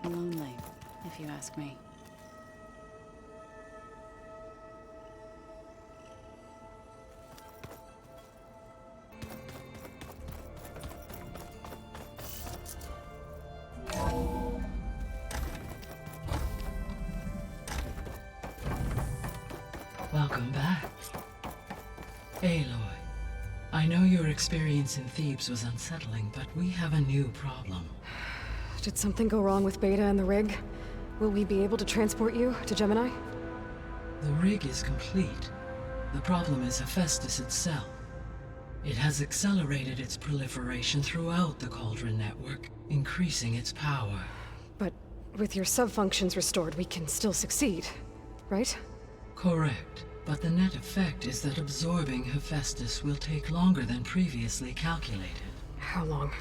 lonely, if you ask me. Welcome back. Aloy, I know your experience in Thebes was unsettling, but we have a new problem. Did something go wrong with Beta and the rig? Will we be able to transport you to Gemini? The rig is complete. The problem is Hephaestus itself. It has accelerated its proliferation throughout the Cauldron network, increasing its power. But with your sub-functions restored, we can still succeed, right? Correct, but the net effect is that absorbing Hephaestus will take longer than previously calculated. How long?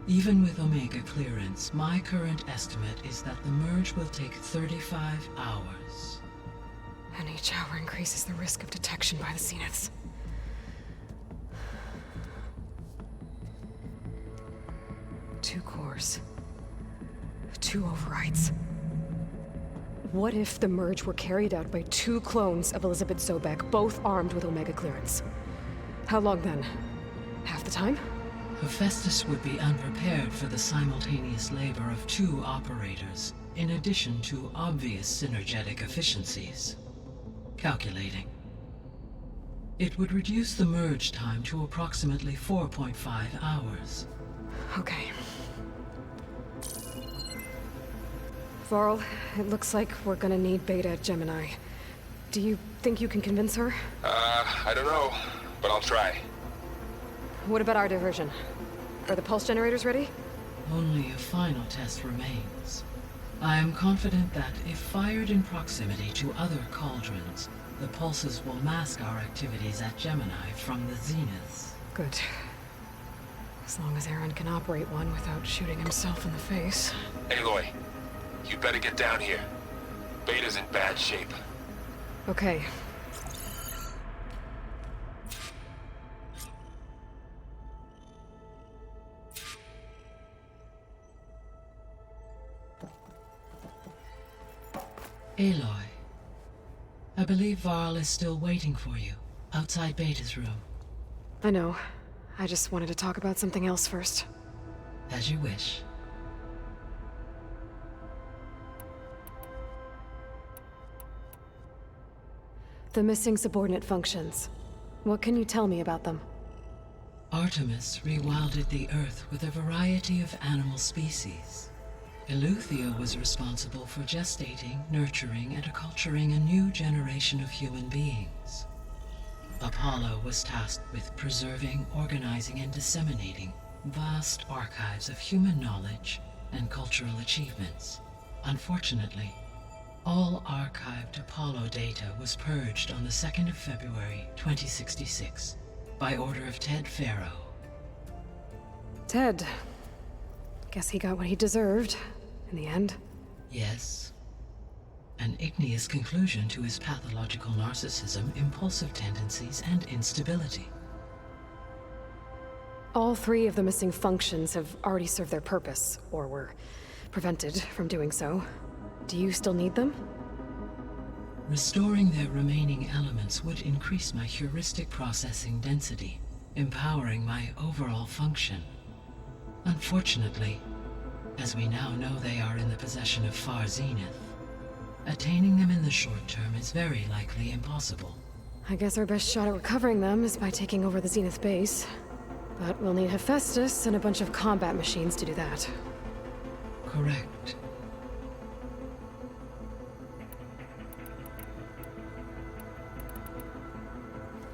Even with Omega clearance, my current estimate is that the merge will take 35 hours. And each hour increases the risk of detection by the Zeniths. Two cores. Two overrides. What if the merge were carried out by two clones of Elizabeth Sobek, both armed with Omega clearance? How long then? Half the time? Hephaestus would be unprepared for the simultaneous labor of two operators, in addition to obvious synergetic efficiencies. Calculating. It would reduce the merge time to approximately 4.5 hours. Okay. Varl, it looks like we're gonna need Beta at Gemini. Do you think you can convince her? I don't know, but I'll try. What about our diversion? Are the pulse generators ready? Only a final test remains. I am confident that if fired in proximity to other cauldrons, the pulses will mask our activities at Gemini from the Zeniths. Good. As long as Aaron can operate one without shooting himself in the face. Aloy, you better get down here. Beta's in bad shape. Okay. Aloy, I believe Varl is still waiting for you, outside Beta's room. I know. I just wanted to talk about something else first. As you wish. The missing subordinate functions. What can you tell me about them? Artemis rewilded the Earth with a variety of animal species. Eleuthia was responsible for gestating, nurturing, and acculturating a new generation of human beings. Apollo was tasked with preserving, organizing, and disseminating vast archives of human knowledge and cultural achievements. Unfortunately, all archived Apollo data was purged on the 2nd of February, 2066, by order of Ted Farrow. Ted. Guess he got what he deserved, in the end. Yes. An igneous conclusion to his pathological narcissism, impulsive tendencies, and instability. All three of the missing functions have already served their purpose, or were prevented from doing so. Do you still need them? Restoring their remaining elements would increase my heuristic processing density, empowering my overall function. Unfortunately, as we now know they are in the possession of Far Zenith, attaining them in the short term is very likely impossible. I guess our best shot at recovering them is by taking over the Zenith base. But we'll need Hephaestus and a bunch of combat machines to do that. Correct.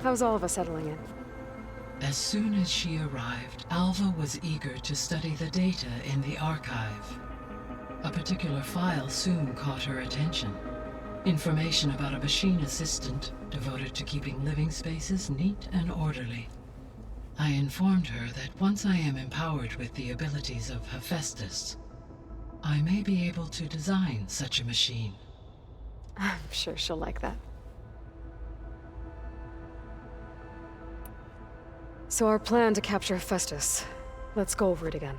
How's all of us settling in? As soon as she arrived, Alva was eager to study the data in the archive. A particular file soon caught her attention. Information about a machine assistant devoted to keeping living spaces neat and orderly. I informed her that once I am empowered with the abilities of Hephaestus, I may be able to design such a machine. I'm sure she'll like that. So our plan to capture Hephaestus. Let's go over it again.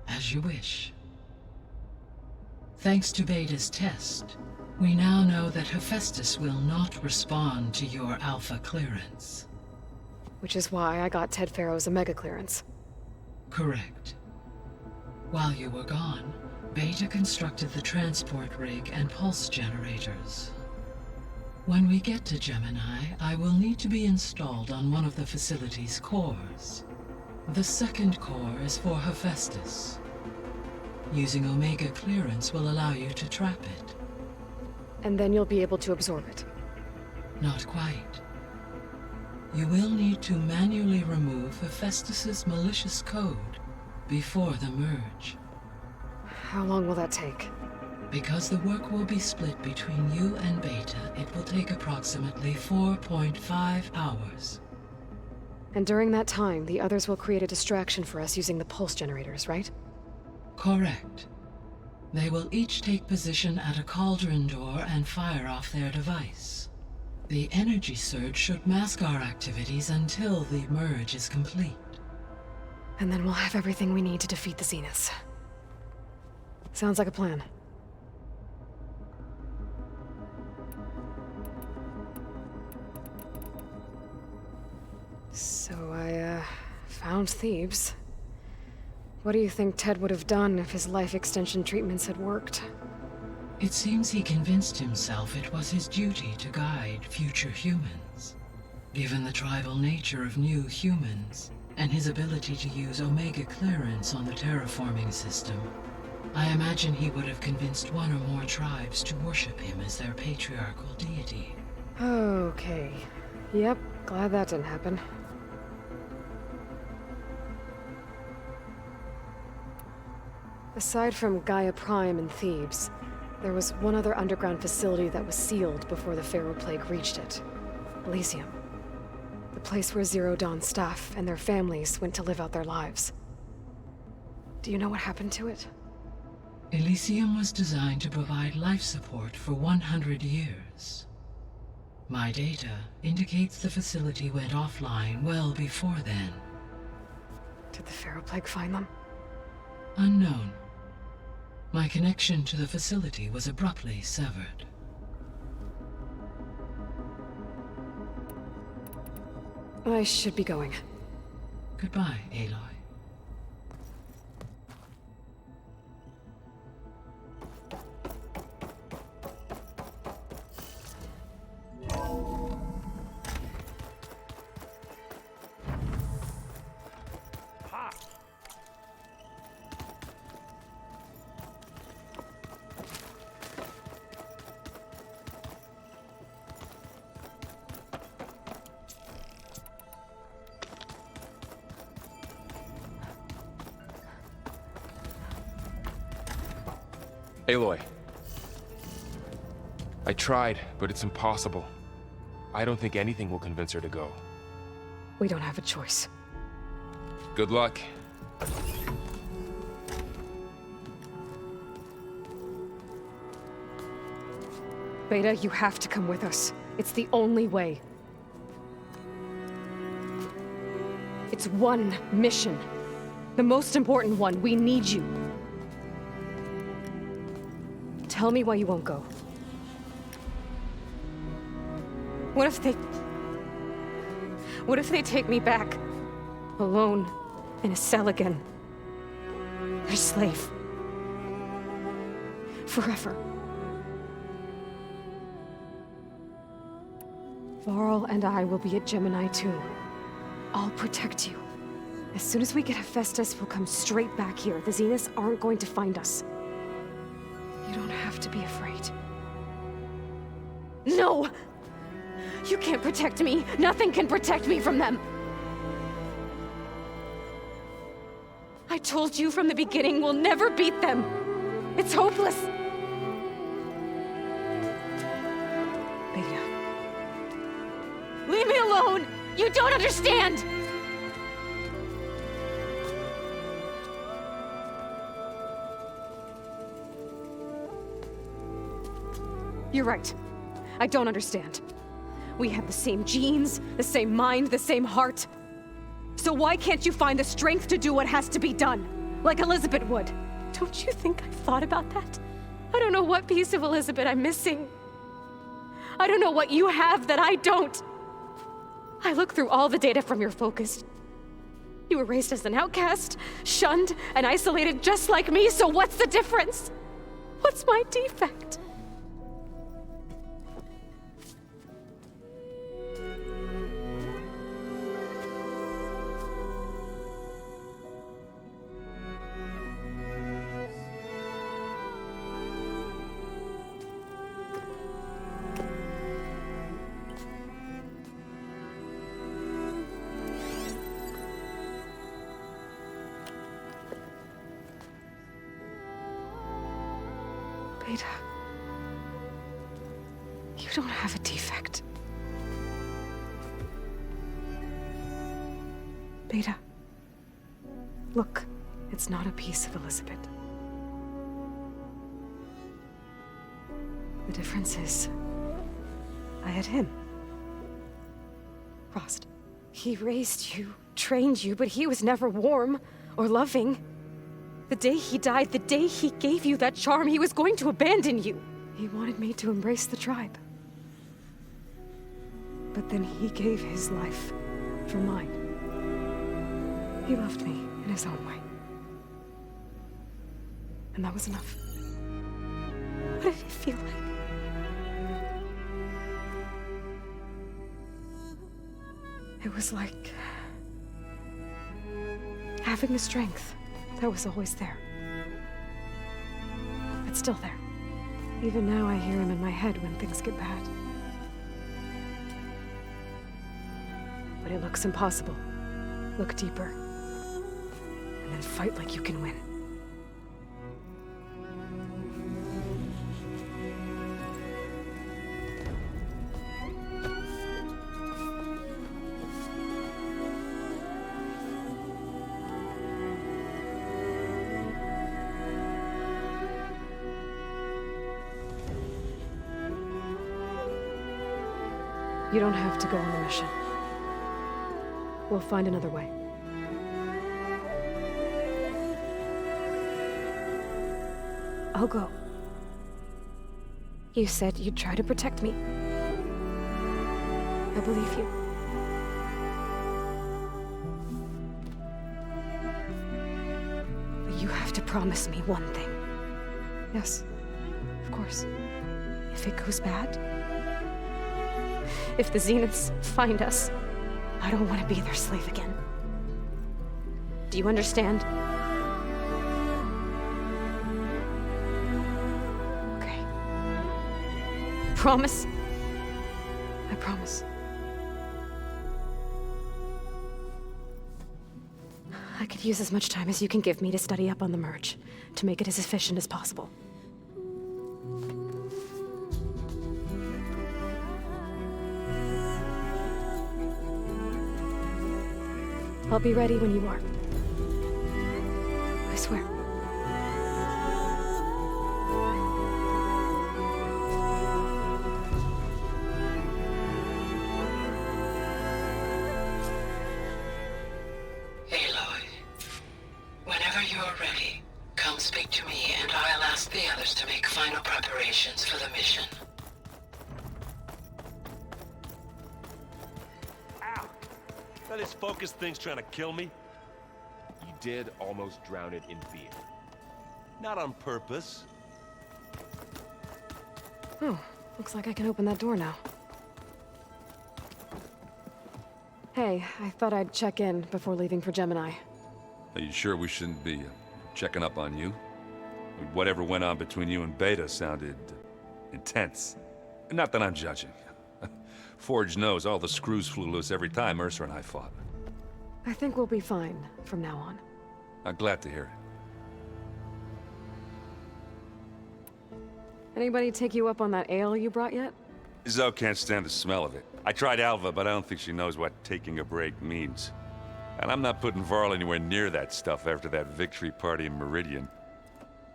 As you wish. Thanks to Beta's test, we now know that Hephaestus will not respond to your Alpha clearance. Which is why I got Ted Farrow's Omega clearance. Correct. While you were gone, Beta constructed the transport rig and pulse generators. When we get to Gemini, I will need to be installed on one of the facility's cores. The second core is for Hephaestus. Using Omega clearance will allow you to trap it. And then you'll be able to absorb it. Not quite. You will need to manually remove Hephaestus's malicious code before the merge. How long will that take? Because the work will be split between you and Beta, it will take approximately 4.5 hours. And during that time, the others will create a distraction for us using the pulse generators, right? Correct. They will each take position at a cauldron door and fire off their device. The energy surge should mask our activities until the merge is complete. And then we'll have everything we need to defeat the Zeniths. Sounds like a plan. So I, found Thebes. What do you think Ted would have done if his life extension treatments had worked? It seems he convinced himself it was his duty to guide future humans. Given the tribal nature of new humans, and his ability to use Omega clearance on the terraforming system, I imagine he would have convinced one or more tribes to worship him as their patriarchal deity. Okay. Yep, glad that didn't happen. Aside from Gaia Prime and Thebes, there was one other underground facility that was sealed before the Pharaoh Plague reached it. Elysium. The place where Zero Dawn staff and their families went to live out their lives. Do you know what happened to it? Elysium was designed to provide life support for 100 years. My data indicates the facility went offline well before then. Did the Pharaoh Plague find them? Unknown. My connection to the facility was abruptly severed. I should be going. Goodbye, Aloy. Aloy. I tried, but it's impossible. I don't think anything will convince her to go. We don't have a choice. Good luck. Beta, you have to come with us. It's the only way. It's one mission. The most important one. We need you. Tell me why you won't go. What if they take me back? Alone, in a cell again. Their slave. Forever. Varl and I will be at Gemini too. I'll protect you. As soon as we get Hephaestus, we'll come straight back here. The Zeniths aren't going to find us. You don't have to be afraid. No! You can't protect me. Nothing can protect me from them. I told you from the beginning we'll never beat them. It's hopeless. Beta. Leave me alone! You don't understand! You're right. I don't understand. We have the same genes, the same mind, the same heart. So why can't you find the strength to do what has to be done? Like Elizabeth would. Don't you think I've thought about that? I don't know what piece of Elizabeth I'm missing. I don't know what you have that I don't. I looked through all the data from your focus. You were raised as an outcast, shunned, and isolated just like me, so what's the difference? What's my defect? Beta, you don't have a defect. Beta, look, it's not a piece of Elizabeth. The difference is, I had him. Frost. He raised you, trained you, but he was never warm or loving. The day he died, the day he gave you that charm, he was going to abandon you. He wanted me to embrace the tribe. But then he gave his life for mine. He loved me in his own way. And that was enough. What did it feel like? It was like having the strength that was always there. It's still there. Even now I hear him in my head when things get bad. But it looks impossible. Look deeper. And then fight like you can win. You don't have to go on the mission. We'll find another way. I'll go. You said you'd try to protect me. I believe you. But you have to promise me one thing. Yes, of course. If it goes bad, if the Zeniths find us, I don't want to be their slave again. Do you understand? Okay. Promise? I promise. I could use as much time as you can give me to study up on the merge, to make it as efficient as possible. I'll be ready when you are. I swear. Aloy, whenever you're ready, come speak to me and I'll ask the others to make final preparations for the mission. Now this focus thing's trying to kill me? You did almost drown it in beer. Not on purpose. Oh, looks like I can open that door now. Hey, I thought I'd check in before leaving for Gemini. Are you sure we shouldn't be checking up on you? Whatever went on between you and Beta sounded intense. Not that I'm judging. Forge knows all the screws flew loose every time Mercer and I fought. I think we'll be fine from now on. I'm glad to hear it. Anybody take you up on that ale you brought yet? Zoe can't stand the smell of it. I tried Alva, but I don't think she knows what taking a break means. And I'm not putting Varl anywhere near that stuff after that victory party in Meridian.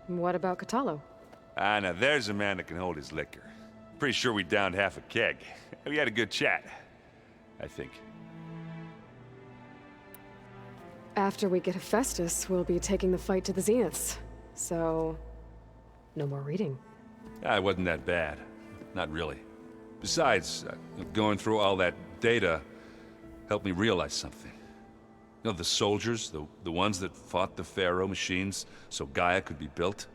What about Catalo? Ah, now there's a man that can hold his liquor. Pretty sure we downed half a keg. We had a good chat, I think. After we get Hephaestus, we'll be taking the fight to the Zeniths. So, no more reading. It wasn't that bad. Not really. Besides, going through all that data helped me realize something. You know, the soldiers, the ones that fought the Pharaoh machines so Gaia could be built,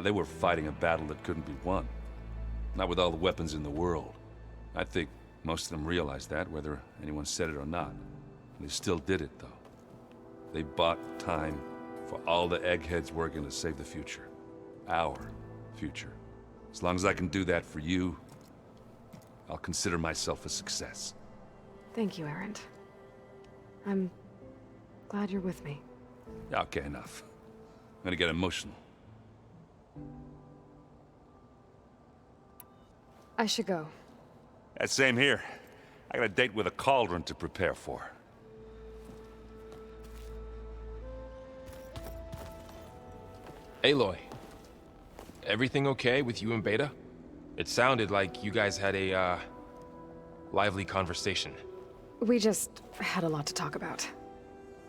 they were fighting a battle that couldn't be won. Not with all the weapons in the world. I think most of them realized that, whether anyone said it or not. They still did it, though. They bought time for all the eggheads working to save the future. Our future. As long as I can do that for you, I'll consider myself a success. Thank you, Erend. I'm glad you're with me. Okay, enough. I'm gonna get emotional. I should go. Same here. I got a date with a cauldron to prepare for. Aloy, everything okay with you and Beta? It sounded like you guys had a, lively conversation. We just had a lot to talk about.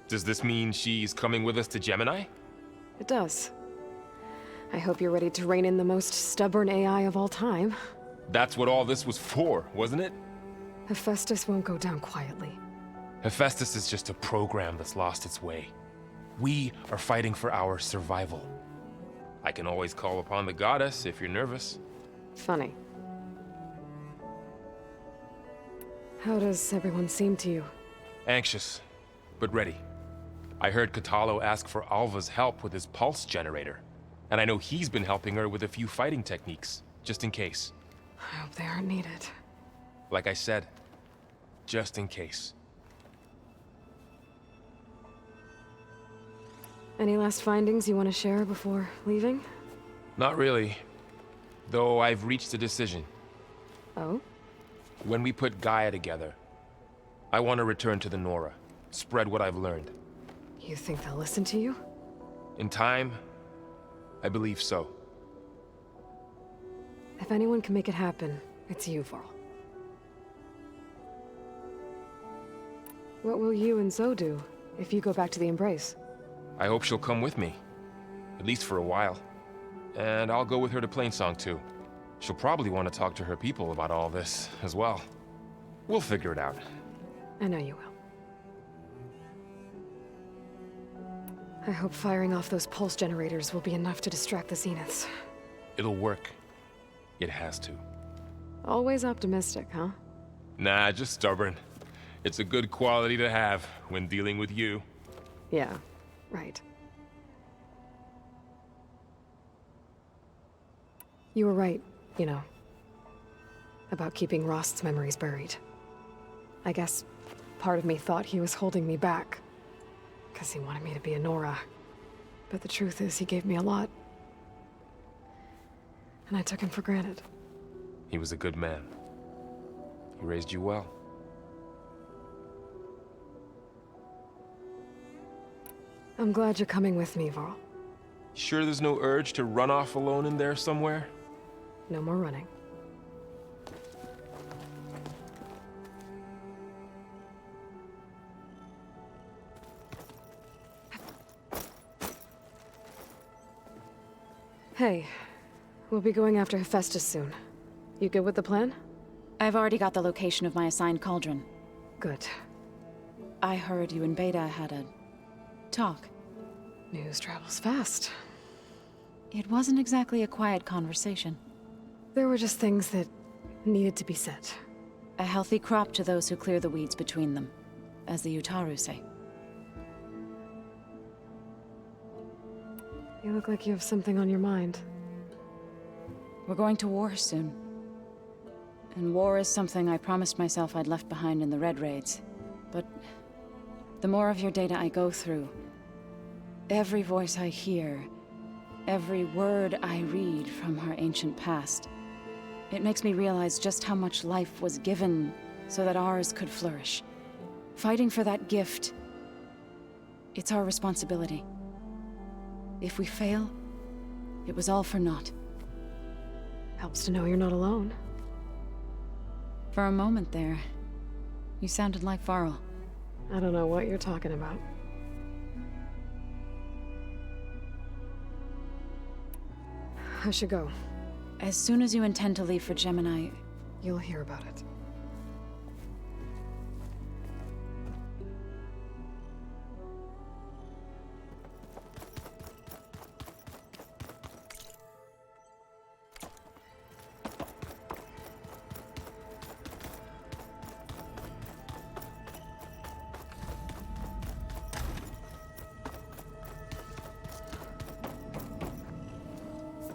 Does this mean she's coming with us to Gemini? It does. I hope you're ready to rein in the most stubborn AI of all time. That's what all this was for, wasn't it? Hephaestus won't go down quietly. Hephaestus is just a program that's lost its way. We are fighting for our survival. I can always call upon the goddess if you're nervous. Funny. How does everyone seem to you? Anxious, but ready. I heard Katalo ask for Alva's help with his pulse generator, and I know he's been helping her with a few fighting techniques, just in case. I hope they aren't needed. Like I said, just in case. Any last findings you want to share before leaving? Not really, though I've reached a decision. Oh? When we put Gaia together, I want to return to the Nora, spread what I've learned. You think they'll listen to you? In time, I believe so. If anyone can make it happen, it's you, Varl. What will you and Zoe do if you go back to the Embrace? I hope she'll come with me, at least for a while. And I'll go with her to Plainsong too. She'll probably want to talk to her people about all this as well. We'll figure it out. I know you will. I hope firing off those pulse generators will be enough to distract the Zeniths. It'll work. It has to. Always optimistic, huh? Nah, just stubborn. It's a good quality to have when dealing with you. Yeah, right. You were right, you know, about keeping Rost's memories buried. I guess part of me thought he was holding me back, because he wanted me to be a Nora. But the truth is, he gave me a lot. And I took him for granted. He was a good man. He raised you well. I'm glad you're coming with me, Varl. Sure there's no urge to run off alone in there somewhere? No more running. Hey, we'll be going after Hephaestus soon. You good with the plan? I've already got the location of my assigned cauldron. Good. I heard you and Beta had a talk. News travels fast. It wasn't exactly a quiet conversation. There were just things that needed to be said. A healthy crop to those who clear the weeds between them, as the Utaru say. You look like you have something on your mind. We're going to war soon. And war is something I promised myself I'd left behind in the Red Raids. But the more of your data I go through, every voice I hear, every word I read from our ancient past, it makes me realize just how much life was given so that ours could flourish. Fighting for that gift, it's our responsibility. If we fail, it was all for naught. Helps to know you're not alone. For a moment there, you sounded like Varl. I don't know what you're talking about. I should go. As soon as you intend to leave for Gemini, You'll hear about it.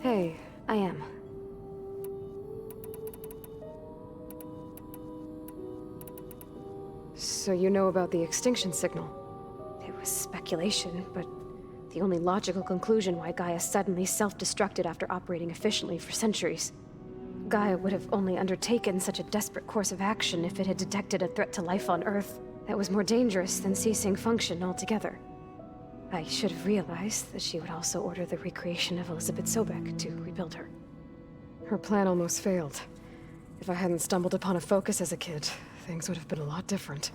Hey, I am. So you know about the extinction signal? It was speculation, but the only logical conclusion why Gaia suddenly self-destructed after operating efficiently for centuries. Gaia would have only undertaken such a desperate course of action if it had detected a threat to life on Earth that was more dangerous than ceasing function altogether. I should have realized that she would also order the recreation of Elizabeth Sobek to rebuild her. Her plan almost failed. If I hadn't stumbled upon a focus as a kid, things would have been a lot different.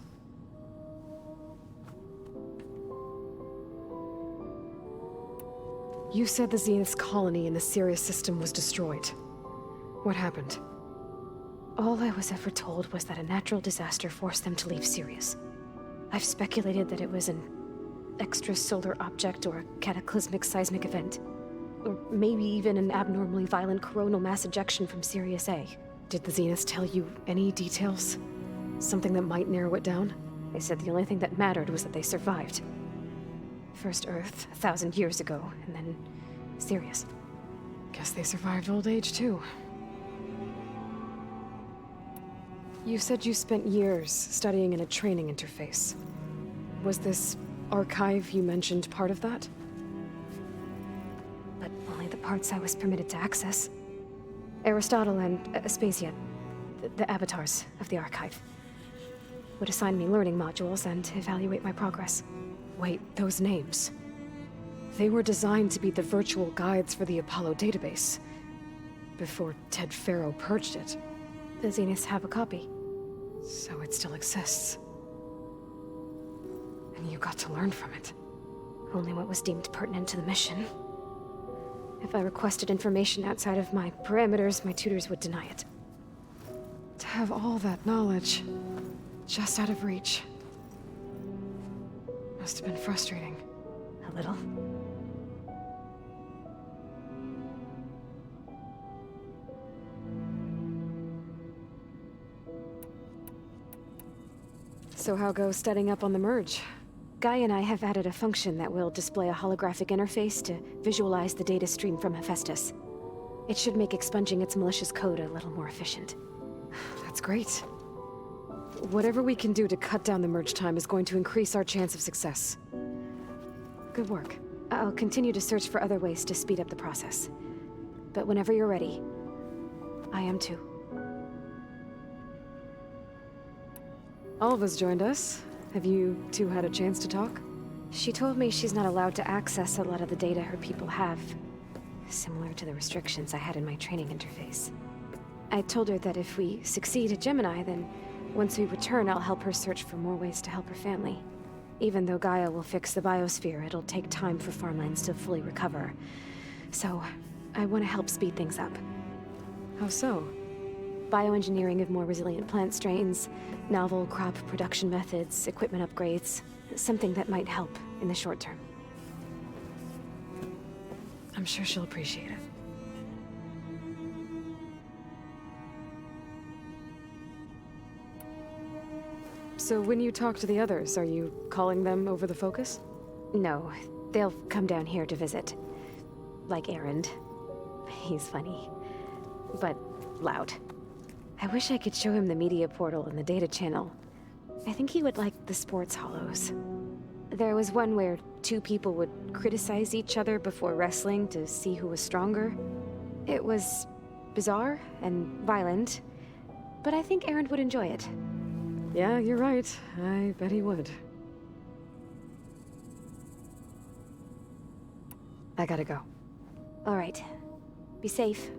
You said the Zenith's colony in the Sirius system was destroyed. What happened? All I was ever told was that a natural disaster forced them to leave Sirius. I've speculated that it was an extrasolar object or a cataclysmic seismic event. Or maybe even an abnormally violent coronal mass ejection from Sirius A. Did the Zeniths tell you any details? Something that might narrow it down? They said the only thing that mattered was that they survived. First Earth, 1,000 years ago, and then Sirius. Guess they survived old age too. You said you spent years studying in a training interface. Was this archive you mentioned part of that? But only the parts I was permitted to access. Aristotle and Aspasia, the avatars of the archive, would assign me learning modules and evaluate my progress. Wait, those names. They were designed to be the virtual guides for the Apollo database. Before Ted Faro purged it. The Zeniths have a copy. So it still exists. And you got to learn from it. Only what was deemed pertinent to the mission. If I requested information outside of my parameters, my tutors would deny it. To have all that knowledge, just out of reach. Must have been frustrating. A little. So how goes setting up on the merge? Guy and I have added a function that will display a holographic interface to visualize the data stream from Hephaestus. It should make expunging its malicious code a little more efficient. That's great. Whatever we can do to cut down the merge time is going to increase our chance of success. Good work. I'll continue to search for other ways to speed up the process. But whenever you're ready, I am too. Alva's joined us. Have you two had a chance to talk? She told me she's not allowed to access a lot of the data her people have. Similar to the restrictions I had in my training interface. I told her that if we succeed at Gemini, then once we return, I'll help her search for more ways to help her family. Even though Gaia will fix the biosphere, it'll take time for farmlands to fully recover. So, I want to help speed things up. How so? Bioengineering of more resilient plant strains, novel crop production methods, equipment upgrades. Something that might help in the short term. I'm sure she'll appreciate it. So when you talk to the others, are you calling them over the focus? No, they'll come down here to visit. Like Erend. He's funny. But loud. I wish I could show him the media portal and the data channel. I think he would like the sports hollows. There was one where two people would criticize each other before wrestling to see who was stronger. It was bizarre and violent, but I think Erend would enjoy it. Yeah, you're right. I bet he would. I gotta go. All right. Be safe.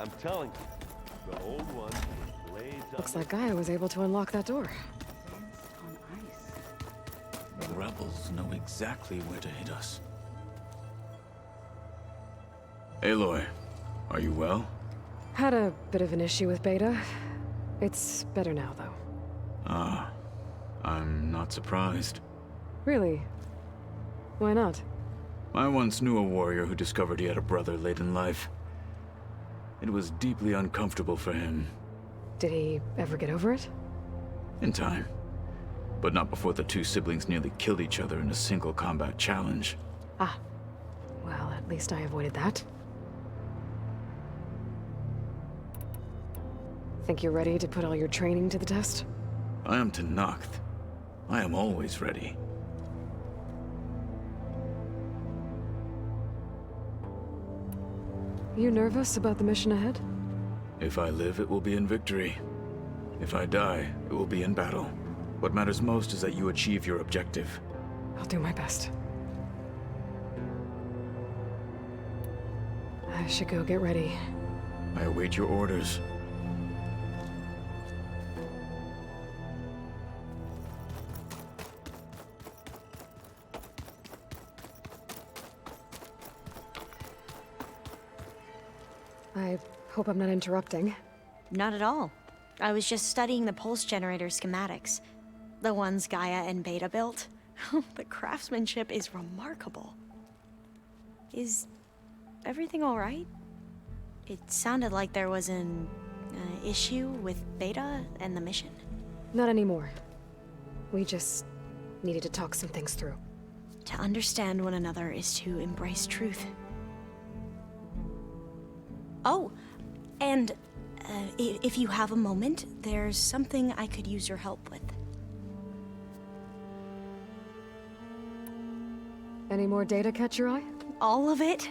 I'm telling you, the old one with blades on Looks like Gaia was able to unlock that door. On ice. The rebels know exactly where to hit us. Aloy, are you well? Had a bit of an issue with Beta. It's better now, though. Ah, I'm not surprised. Really? Why not? I once knew a warrior who discovered he had a brother late in life. It was deeply uncomfortable for him. Did he ever get over it? In time. But not before the two siblings nearly killed each other in a single combat challenge. Ah. Well, at least I avoided that. Think you're ready to put all your training to the test? I am Tenakth. I am always ready. You nervous about the mission ahead? If I live, it will be in victory. If I die, it will be in battle. What matters most is that you achieve your objective. I'll do my best. I should go get ready. I await your orders. I hope I'm not interrupting. Not at all. I was just studying the pulse generator schematics. The ones Gaia and Beta built. The craftsmanship is remarkable. Is everything all right? It sounded like there was an issue with Beta and the mission. Not anymore. We just needed to talk some things through. To understand one another is to embrace truth. Oh, and if you have a moment, there's something I could use your help with. Any more data catch your eye? All of it?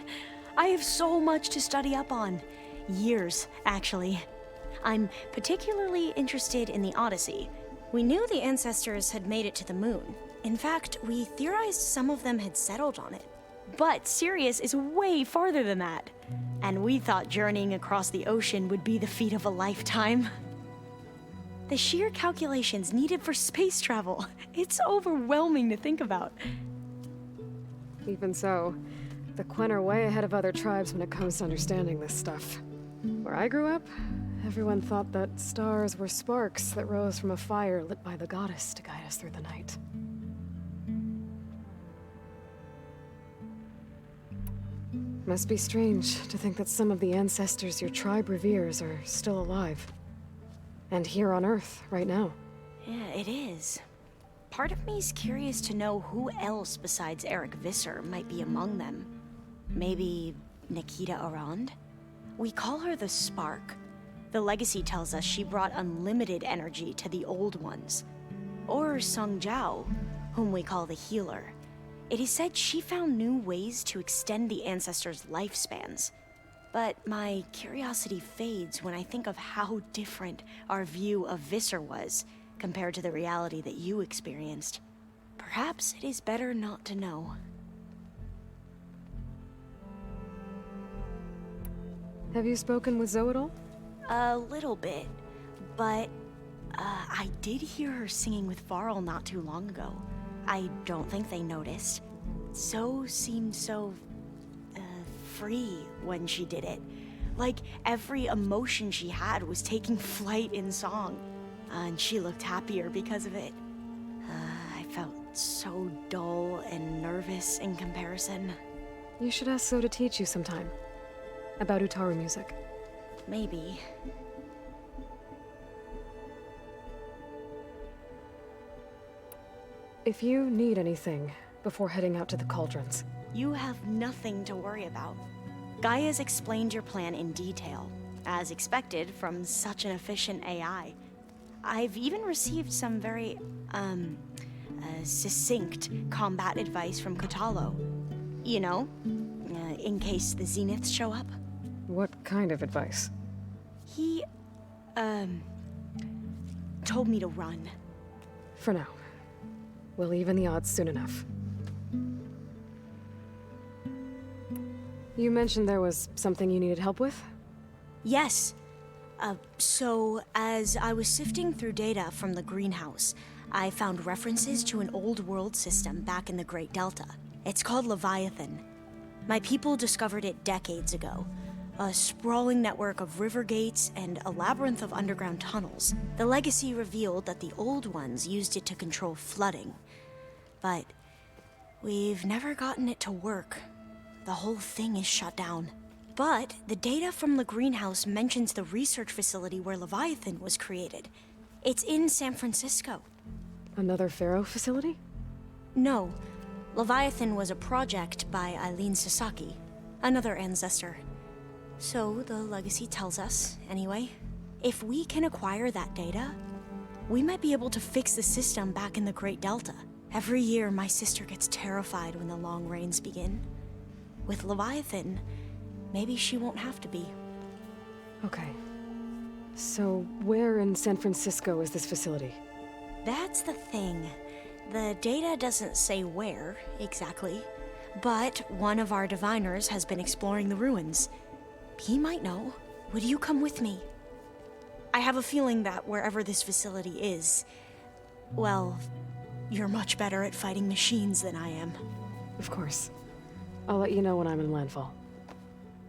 I have so much to study up on. Years, actually. I'm particularly interested in the Odyssey. We knew the ancestors had made it to the moon. In fact, we theorized some of them had settled on it. But Sirius is way farther than that. And we thought journeying across the ocean would be the feat of a lifetime. The sheer calculations needed for space travel, it's overwhelming to think about. Even so, the Quen are way ahead of other tribes when it comes to understanding this stuff. Where I grew up, everyone thought that stars were sparks that rose from a fire lit by the goddess to guide us through the night. Must be strange to think that some of the ancestors your tribe reveres are still alive. And here on Earth, right now. Yeah, it is. Part of me's curious to know who else besides Eric Visser might be among them. Maybe Nikita Arand? We call her the Spark. The legacy tells us she brought unlimited energy to the old ones. Or Sung Jiao, whom we call the Healer. It is said she found new ways to extend the ancestors' lifespans. But my curiosity fades when I think of how different our view of Visser was compared to the reality that you experienced. Perhaps it is better not to know. Have you spoken with Zoe at all? A little bit, but I did hear her singing with Varl not too long ago. I don't think they noticed. Zoe seemed so free when she did it. Like every emotion she had was taking flight in song. And she looked happier because of it. I felt so dull and nervous in comparison. You should ask Zoe to teach you sometime. About Utaru music. Maybe. If you need anything before heading out to the cauldrons. You have nothing to worry about. Gaia's explained your plan in detail, as expected from such an efficient AI. I've even received some very, succinct combat advice from Kotalo. You know, in case the Zeniths show up. What kind of advice? He, told me to run. For now. We'll even the odds soon enough. You mentioned there was something you needed help with? Yes. So, as I was sifting through data from the greenhouse, I found references to an old world system back in the Great Delta. It's called Leviathan. My people discovered it decades ago. A sprawling network of river gates and a labyrinth of underground tunnels. The legacy revealed that the old ones used it to control flooding. But we've never gotten it to work. The whole thing is shut down. But the data from the greenhouse mentions the research facility where Leviathan was created. It's in San Francisco. Another Pharaoh facility? No. Leviathan was a project by Eileen Sasaki, another ancestor. So the legacy tells us, anyway. If we can acquire that data, we might be able to fix the system back in the Great Delta. Every year, my sister gets terrified when the long rains begin. With Leviathan, maybe she won't have to be. Okay. So, where in San Francisco is this facility? That's the thing. The data doesn't say where, exactly. But one of our diviners has been exploring the ruins. He might know. Would you come with me? I have a feeling that wherever this facility is, well, you're much better at fighting machines than I am. Of course. I'll let you know when I'm in landfall.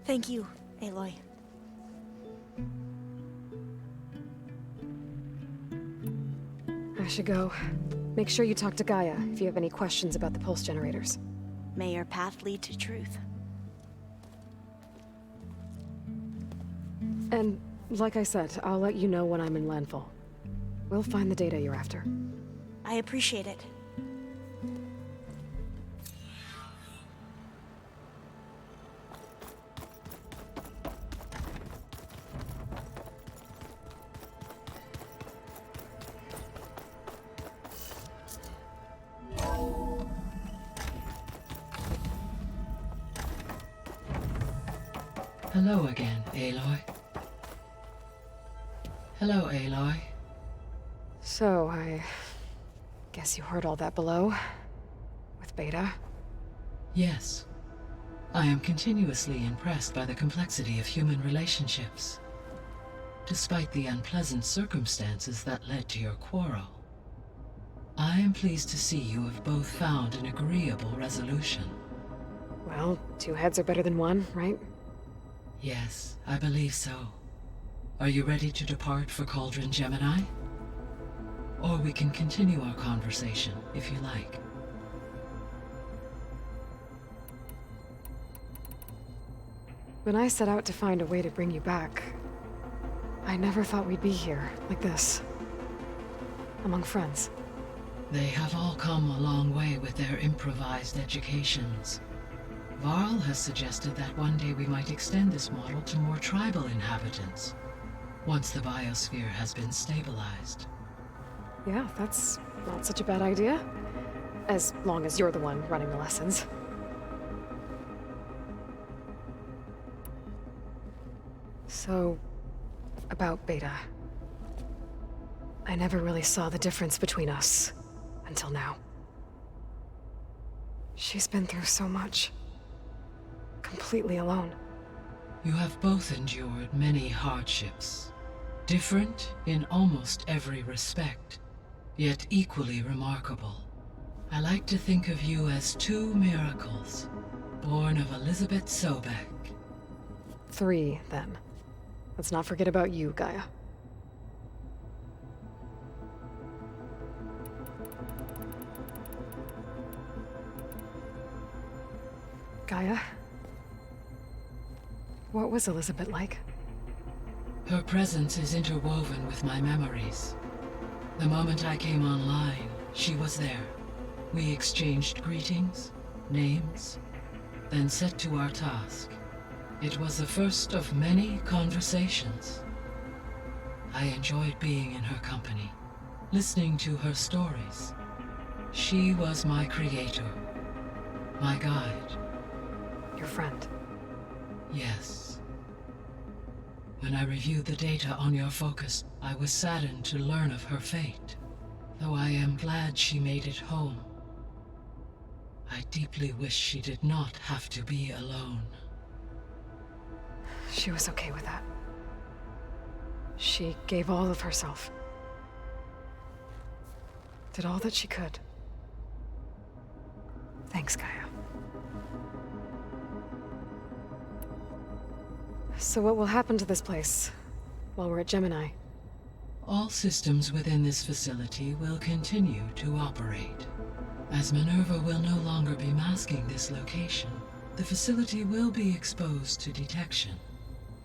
Thank you, Aloy. I should go. Make sure you talk to Gaia if you have any questions about the pulse generators. May your path lead to truth. And, like I said, I'll let you know when I'm in landfall. We'll find the data you're after. I appreciate it. Hello again, Aloy. Hello, Aloy. So, I guess you heard all that below? With Beta? Yes. I am continuously impressed by the complexity of human relationships. Despite the unpleasant circumstances that led to your quarrel, I am pleased to see you have both found an agreeable resolution. Well, two heads are better than one, right? Yes, I believe so. Are you ready to depart for Cauldron Gemini? Or we can continue our conversation, if you like. When I set out to find a way to bring you back, I never thought we'd be here, like this. Among friends. They have all come a long way with their improvised educations. Varl has suggested that one day we might extend this model to more tribal inhabitants, once the biosphere has been stabilized. Yeah, that's not such a bad idea. As long as you're the one running the lessons. So, about Beta. I never really saw the difference between us, until now. She's been through so much. Completely alone. You have both endured many hardships. Different in almost every respect, yet equally remarkable. I like to think of you as two miracles, born of Elizabeth Sobek. 3, then. Let's not forget about you, Gaia. Gaia? What was Elizabeth like? Her presence is interwoven with my memories. The moment I came online, she was there. We exchanged greetings, names, then set to our task. It was the first of many conversations. I enjoyed being in her company, listening to her stories. She was my creator, my guide. Your friend. Yes. When I reviewed the data on your focus, I was saddened to learn of her fate. Though I am glad she made it home. I deeply wish she did not have to be alone. She was okay with that. She gave all of herself. Did all that she could. Thanks, Gaia. So what will happen to this place while we're at Gemini? All systems within this facility will continue to operate. As Minerva will no longer be masking this location, the facility will be exposed to detection.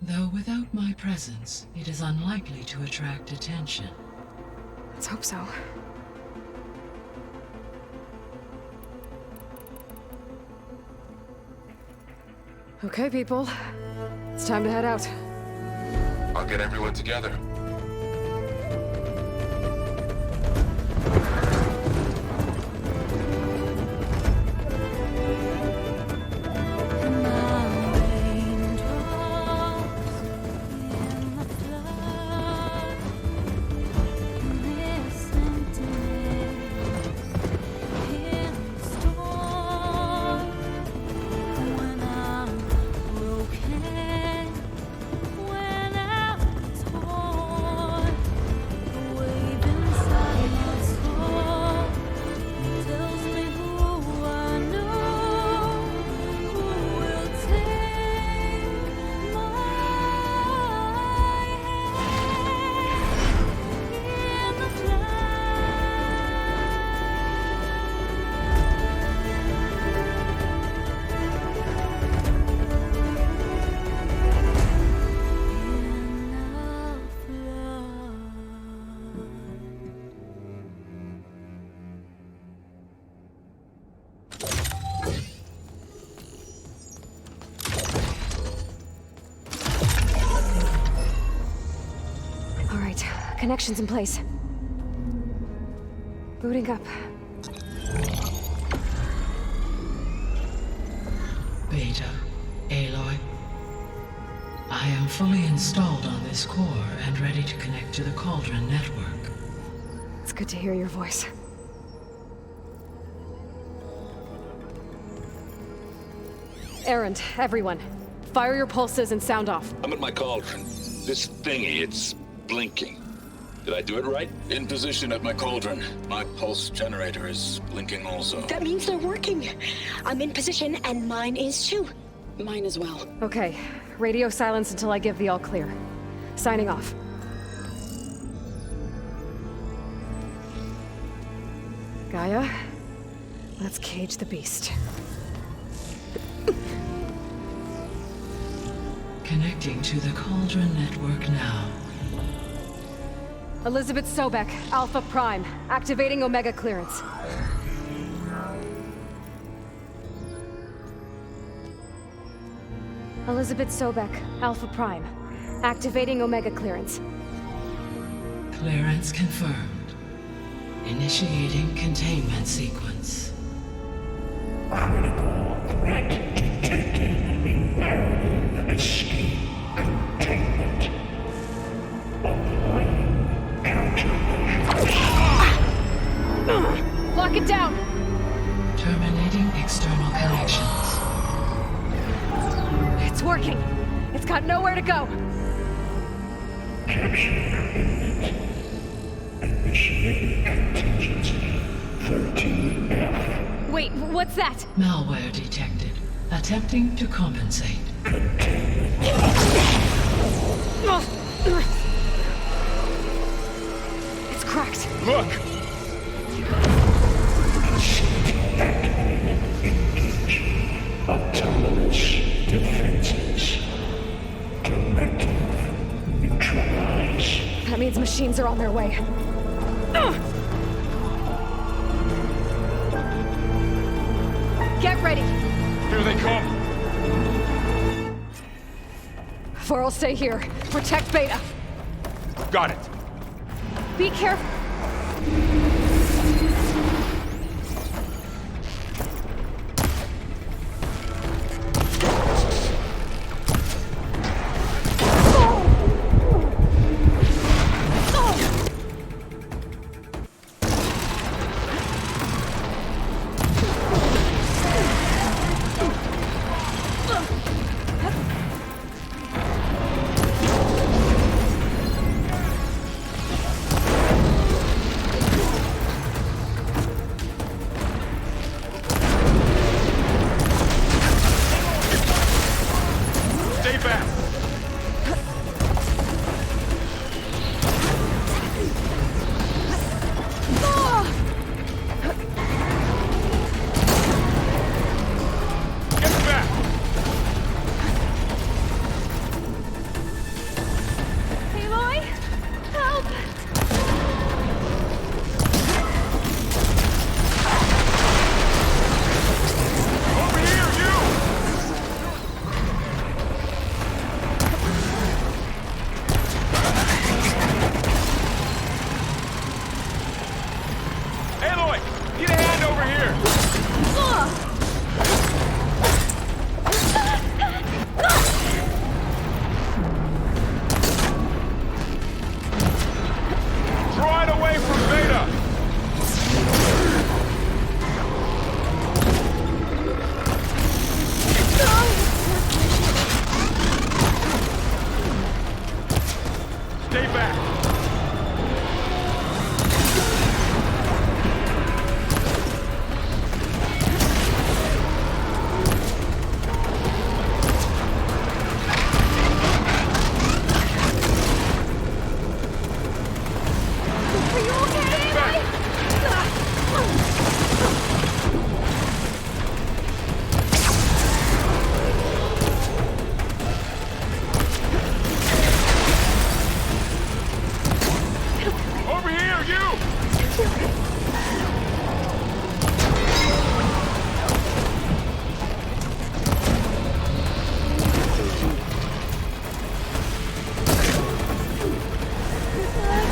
Though without my presence, it is unlikely to attract attention. Let's hope so. Okay, people. It's time to head out. I'll get everyone together. Connections in place. Booting up. Beta, Aloy. I am fully installed on this core and ready to connect to the Cauldron network. It's good to hear your voice. Erend, everyone. Fire your pulses and sound off. I'm at my cauldron. This thingy, it's blinking. Did I do it right? In position at my cauldron. My pulse generator is blinking also. That means they're working. I'm in position, and mine is too. Mine as well. Okay. Radio silence until I give the all clear. Signing off. Gaia, let's cage the beast. Connecting to the Cauldron network now. Elizabeth Sobek, Alpha Prime, activating Omega clearance. Elizabeth Sobek, Alpha Prime, activating Omega clearance. Clearance confirmed. Initiating containment sequence. Critical threat detected. Imperative escape containment. Applying countermeasures. Lock it down! Terminating external connections. It's working! It's got nowhere to go! Capture imminent. Initiating contingency 13F. Wait, what's that? Malware detected. Attempting to compensate. It's cracked. Look! Engage. Autonomous defenses. Directive. Neutralize. That means machines are on their way. Get ready! Here they come! Four will stay here. Protect Beta. Got it! Be careful! Stay back! Are you okay, Aloy? Over here, you!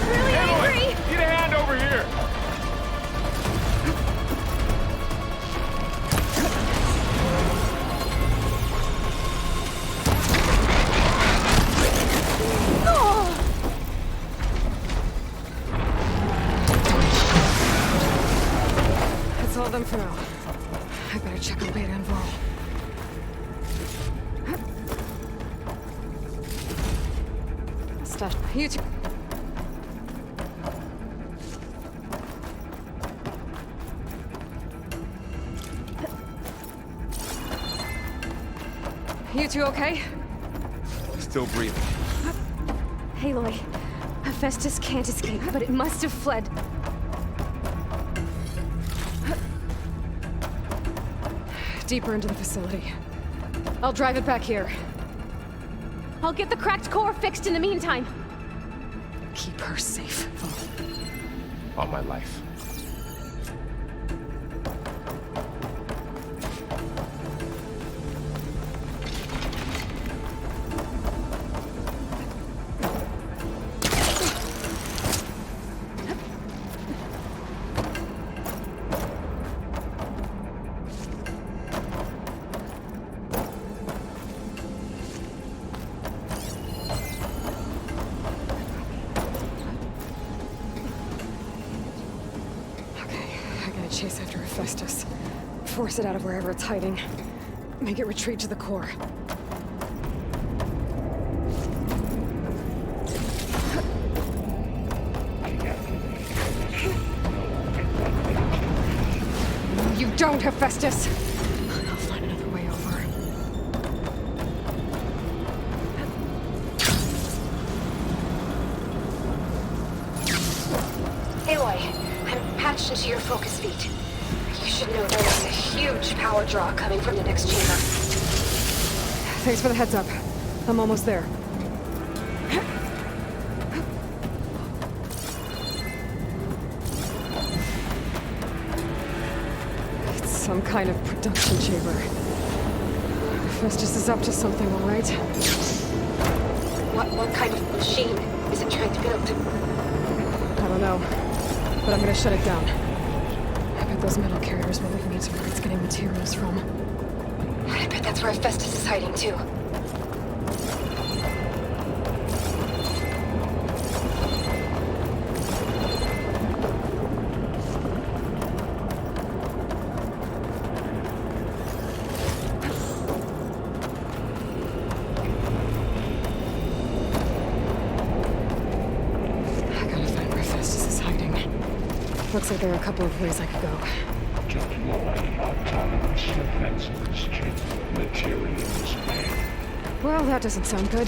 Really angry! Need a hand over here! That's all of them for now. I better check on Beta and Varl. Stash. You two. You two okay? Still breathing. Aloy, Hephaestus can't escape, but it must have fled. Deeper into the facility. I'll drive it back here. I'll get the cracked core fixed in the meantime. Keep her safe. On my life. Chase after Hephaestus. Force it out of wherever it's hiding. Make it retreat to the core. You don't, Hephaestus! I'll find another way over. Aloy, I'm patched into your focus feed. You should know there is a huge power draw coming from the next chamber. Thanks for the heads up. I'm almost there. It's some kind of production chamber. Hephaestus is up to something, all right? What kind of machine is it trying to build? I don't know, but I'm gonna shut it down. I bet those metal carriers will lead me to where it's getting materials from. I bet that's where Hephaestus is hiding, too. Looks like there are a couple of ways I could go. Deploy autonomous defenses to materials man. Well, that doesn't sound good.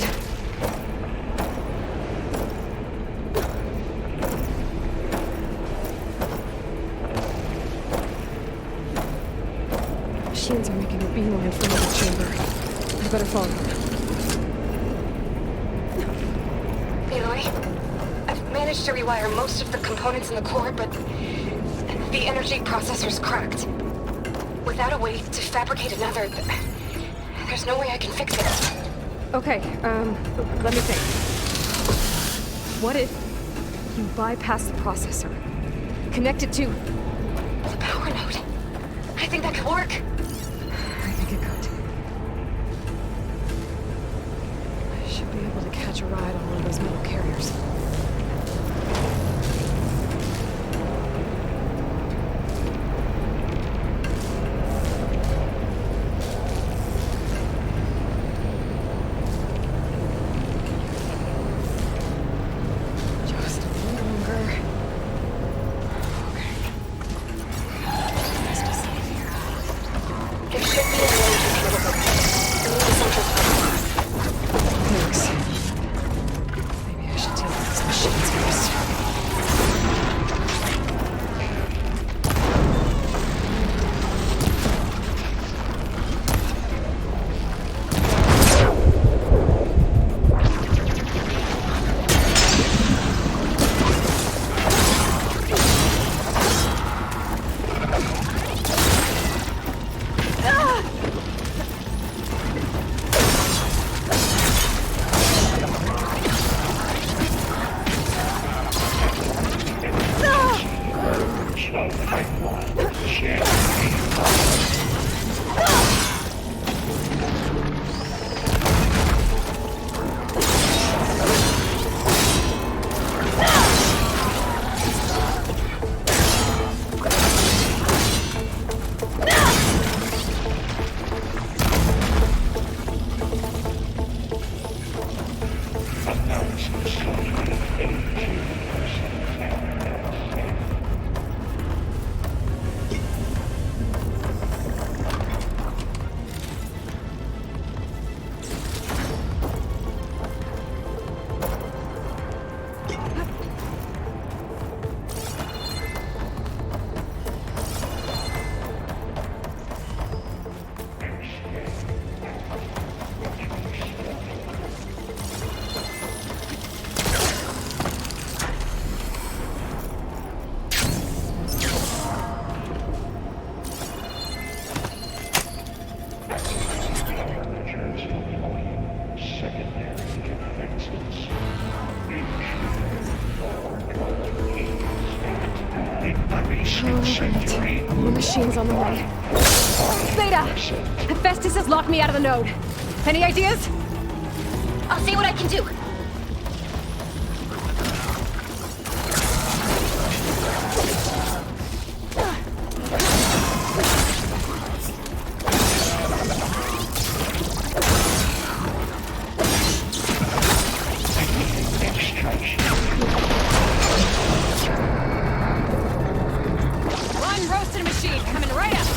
Machines are making a beeline for another chamber. I better follow them. Aloy, I've managed to rewire most of the components in the core, but the energy processor's cracked. Without a way to fabricate another, there's no way I can fix it. Okay, let me think. What if you bypass the processor? Connect it to the power node. I think that could work. I think it could. I should be able to catch a ride on one of those metal carriers. More machines on the way. Beta! Hephaestus has locked me out of the node. Any ideas? I'll see what I can do. One roasted machine coming right up.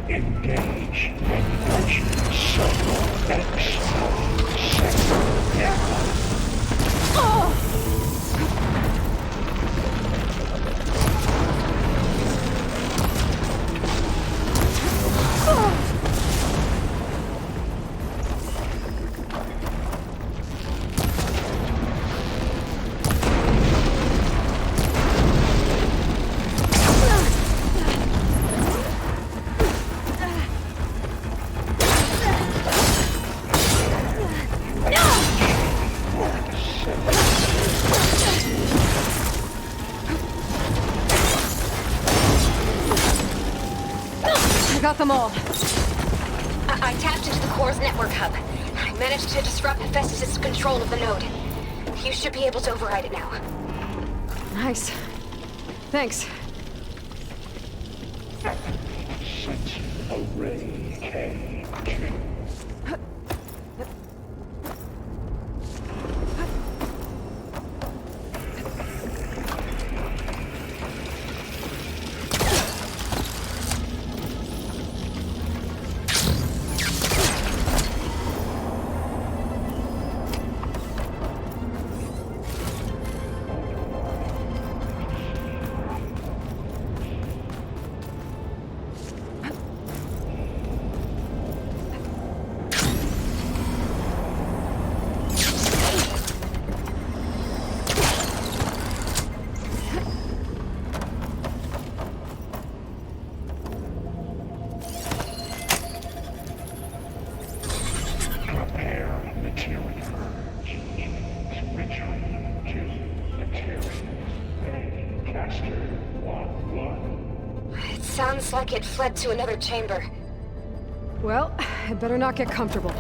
Engage manufacturing cycle X. I got them all. I tapped into the core's network hub. I managed to disrupt Hephaestus' control of the node. You should be able to override it now. Nice. Thanks. Array K2. Sounds like it fled to another chamber. Well, I better not get comfortable.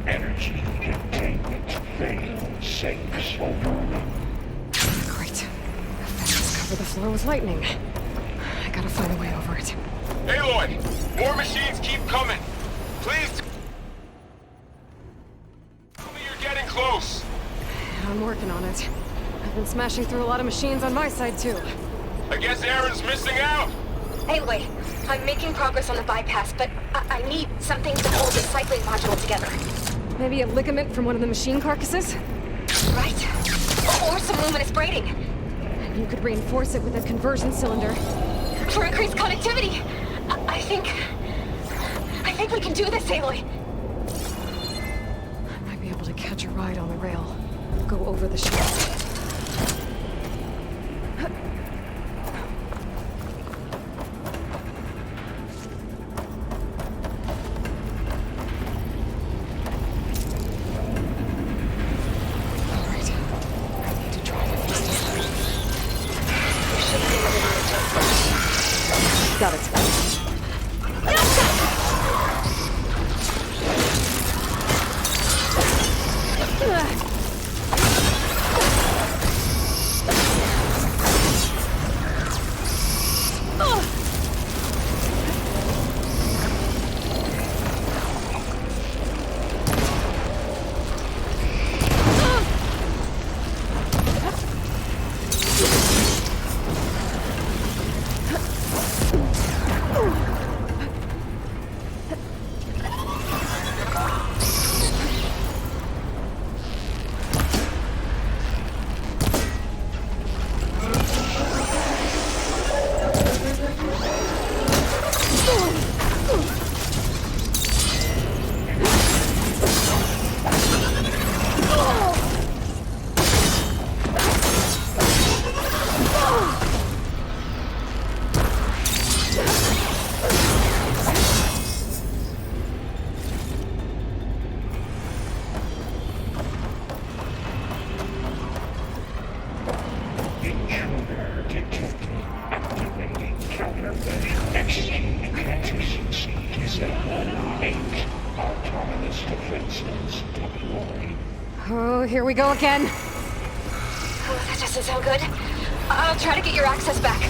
Energy containment failed. Safe over. Great. Hephaestus covered the floor with lightning. I gotta find a way over it. Aloy, more machines keep coming. Please tell me you're getting close. I'm working on it. I've been smashing through a lot of machines on my side, too. I guess Aaron's missing out. Anyway, I'm making progress on the bypass, but I need something to hold the cycling module together. Maybe a ligament from one of the machine carcasses? Right? Or some luminous braiding. And you could reinforce it with a conversion cylinder. For increased connectivity. I think we can do this, Aloy. I might be able to catch a ride on the rail. Go over the shaft. Got it. Intruder detected. Activating countermeasure. Execute contingency. Disable 8 autonomous defenses deployed. Oh, here we go again. Oh, that doesn't sound good. I'll try to get your access back.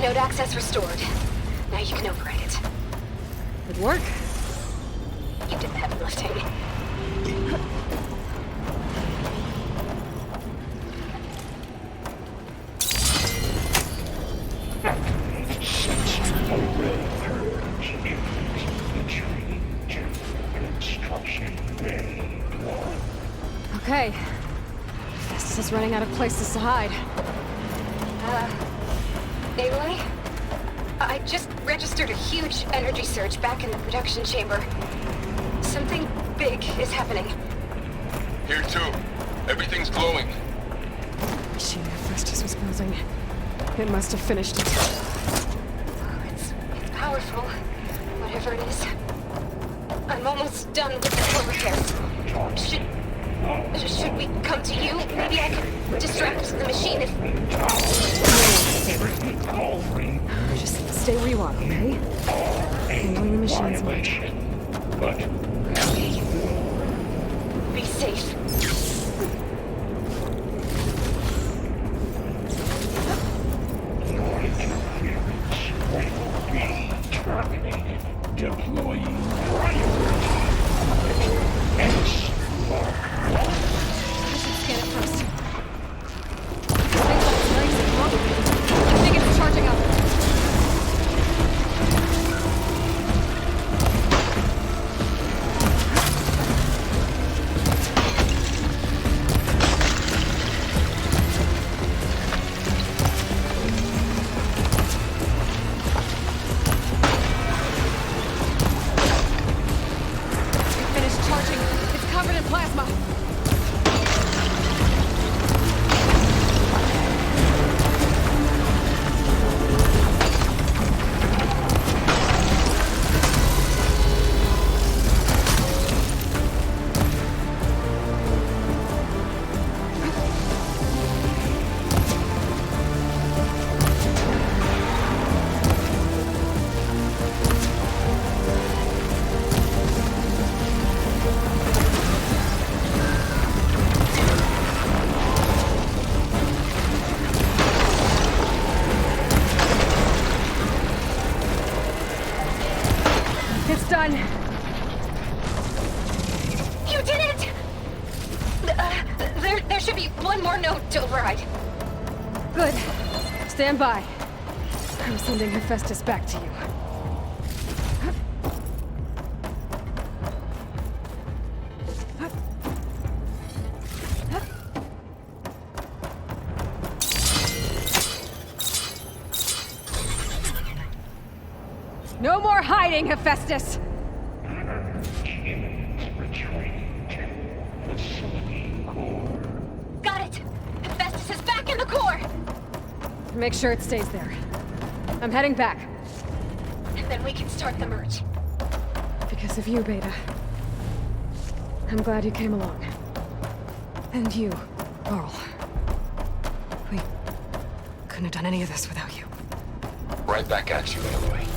Node access restored. Now you can override it. Good work. You did the heavy lifting. Array purge imminent entry to construction bay 1. Okay. Festus is running out of places to hide. Aloy? I just registered a huge energy surge back in the production chamber. Something big is happening. Here too. Everything's glowing. The machine Festus was building. It must have finished it. It's powerful, whatever it is. I'm almost done with the core repairs. Should we come to you? Maybe I could distract the machine if... Just stay where you are, okay? Handling the machine's much. But Okay. Be safe. your interference will be terminated. Deploying priority. S4. Scan it first. I think it's charging up. It finished charging. It's covered in plasma. It's done. You did it! There should be one more node to override. Good. Stand by. I'm sending Hephaestus back to you. No more hiding, Hephaestus! Imminent retreat to facility core. Got it! Hephaestus is back in the core! Make sure it stays there. I'm heading back. And then we can start the merge. Because of you, Beta. I'm glad you came along. And you, Carl. We couldn't have done any of this without you. Right back at you, Aloy.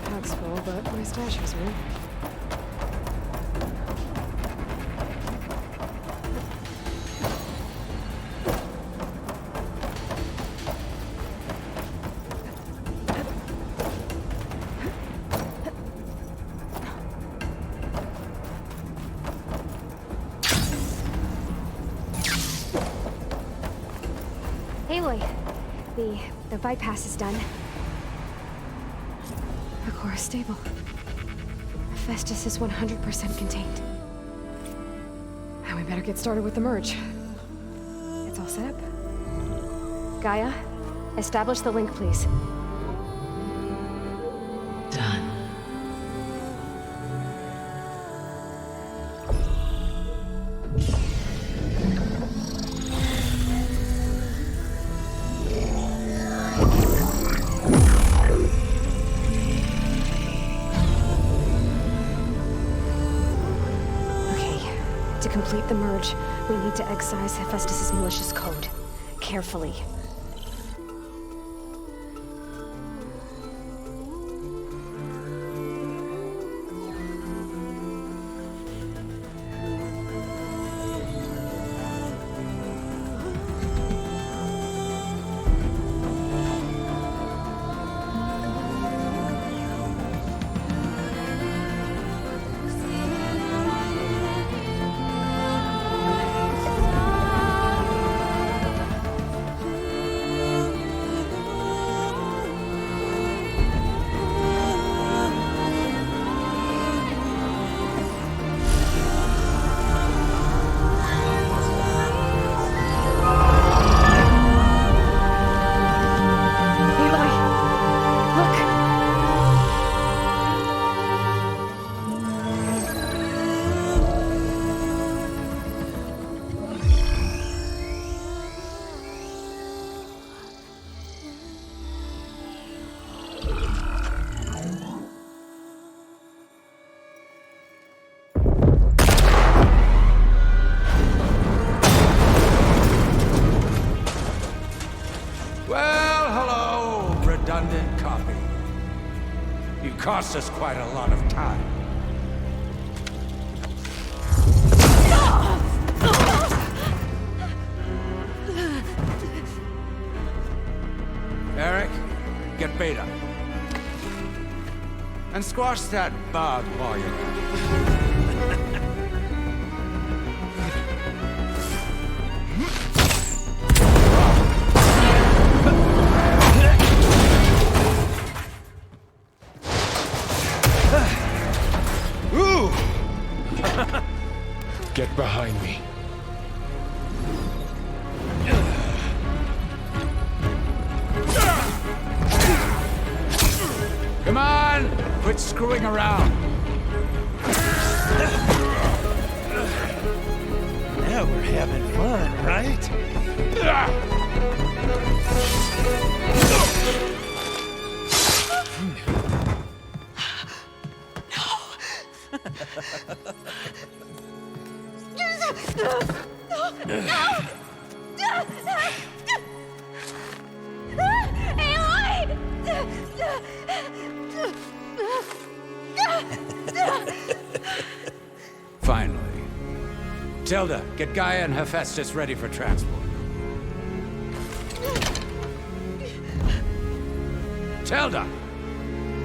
Pack's full, but my stash is room. Aloy, the bypass is done. The core is stable. Hephaestus is 100% contained. Now we better get started with the merge. It's all set up. Gaia, establish the link, please. Done. To complete the merge, we need to excise Hephaestus' malicious code. Carefully. Well, hello, redundant copy. You cost us quite a lot of time. Eric, get Beta. And squash that bug while you're at it. Get behind me. Come on! Quit screwing around. Now we're having fun, right? Finally. Tilda, get Gaia and Hephaestus ready for transport. Tilda!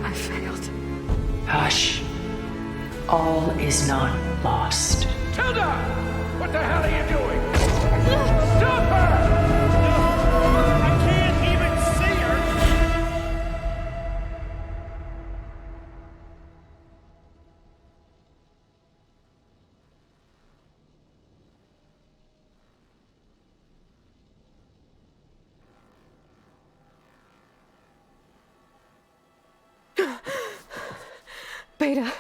I failed. Hush. All is not lost. Tilda! What the hell are you doing? Stop her! I can't even see her! Beta,